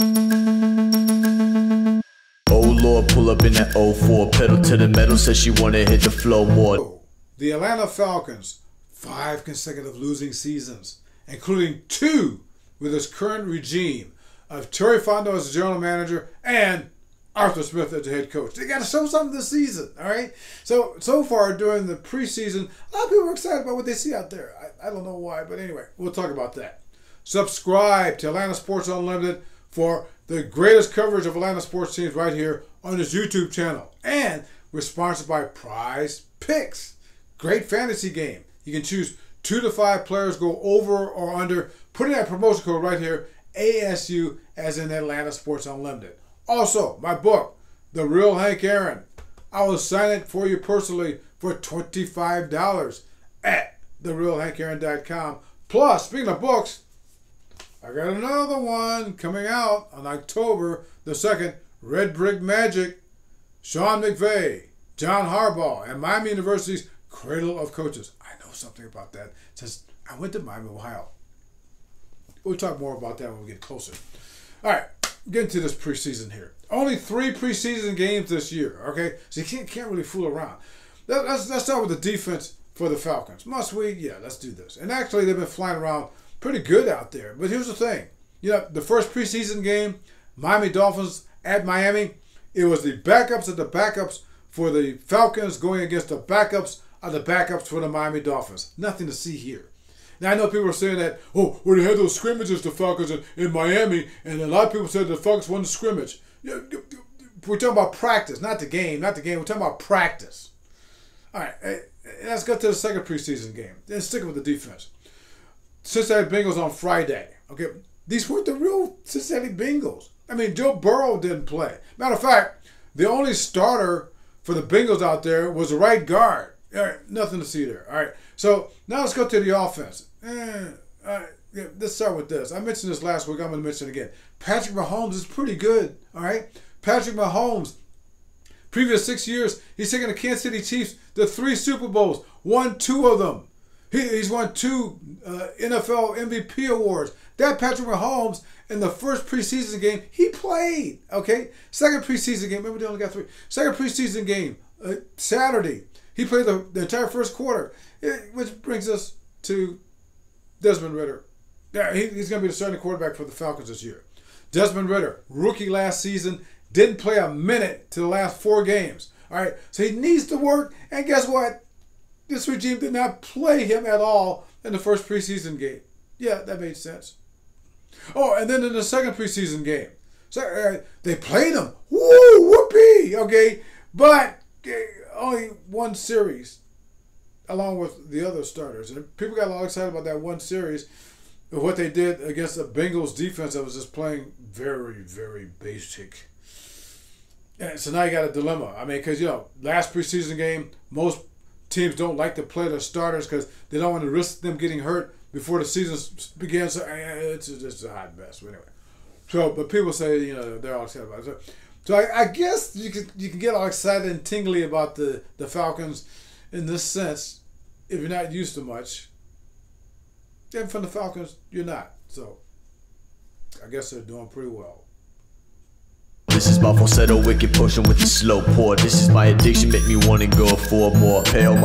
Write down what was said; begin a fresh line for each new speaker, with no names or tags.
Oh Lord, pull up in that 04, pedal to the metal, says she wanna hit the flow more.
The Atlanta Falcons, 5 consecutive losing seasons, including 2 with this current regime of Terry Fontenot as the general manager and Arthur Smith as the head coach. They got to show something this season, all right? So far during the preseason, a lot of people are excited about what they see out there. I don't know why, but anyway, we'll talk about that. Subscribe to Atlanta Sports Unlimited for the greatest coverage of Atlanta sports teams right here on this YouTube channel. And we're sponsored by Prize Picks. Great fantasy game. You can choose 2 to 5 players, go over or under. Put in that promotion code right here, ASU, as in Atlanta Sports Unlimited. Also, my book, The Real Hank Aaron. I will sign it for you personally for $25 at therealhankaaron.com. Plus, speaking of books, I got another one coming out on October the 2nd, Red Brick Magic, Sean McVay, John Harbaugh, and Miami University's Cradle of Coaches. I know something about that since I went to Miami, Ohio. We'll talk more about that when we get closer. All right, get into this preseason here. Only 3 preseason games this year, okay? So you can't really fool around. Let's start with the defense for the Falcons. Must we? Yeah, let's do this. And actually, they've been flying around pretty good out there. But here's the thing. You know, the first preseason game, Miami Dolphins at Miami, it was the backups of the backups for the Falcons going against the backups of the backups for the Miami Dolphins. Nothing to see here. Now, I know people are saying that, oh, well, they had those scrimmages, the Falcons in Miami, and a lot of people said the Falcons won the scrimmage. We're talking about practice, not the game. We're talking about practice. All right, let's go to the second preseason game. Then stick with the defense. Cincinnati Bengals on Friday. Okay, these weren't the real Cincinnati Bengals. I mean, Joe Burrow didn't play. Matter of fact, the only starter for the Bengals out there was the right guard. All right, nothing to see there. All right, so now let's go to the offense. All right, let's start with this. I mentioned this last week. I'm going to mention it again. Patrick Mahomes is pretty good. All right, Patrick Mahomes, previous 6 years, he's taken the Kansas City Chiefs to 3 Super Bowls, won 2 of them. He's won 2 NFL MVP awards. That Patrick Mahomes, in the first preseason game, he played. Okay, second preseason game. Remember, they only got 3. Second preseason game, Saturday. He played the entire first quarter, which brings us to Desmond Ridder. Yeah, he's going to be the starting quarterback for the Falcons this year. Desmond Ridder, rookie last season, didn't play a minute to the last 4 games. All right, so he needs to work. And guess what? This regime did not play him at all in the first preseason game. Yeah, that made sense. Oh, and then in the second preseason game, so they played him. Woo, whoopee. Okay, but only 1 series, along with the other starters. And people got a lot excited about that 1 series of what they did against the Bengals defense that was just playing very, very basic. And so now you got a dilemma. I mean, because, you know, last preseason game, most teams don't like to play their starters because they don't want to risk them getting hurt before the season begins. So it's just a hot mess. Anyway, so but people say, you know, they're all excited about it. So I guess you can get all excited and tingly about the Falcons in this sense if you're not used to much. And from the Falcons, you're not. So I guess they're doing pretty well.
This is my falsetto wicked potion with the slow pour. This is my addiction, make me wanna go for more. Pale